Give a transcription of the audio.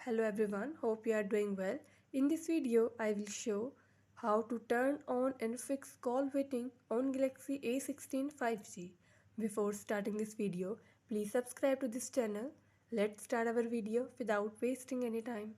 Hello everyone, hope you are doing well. In this video, I will show how to turn on and fix call waiting on Galaxy A16 5G. Before starting this video, please subscribe to this channel. Let's start our video without wasting any time.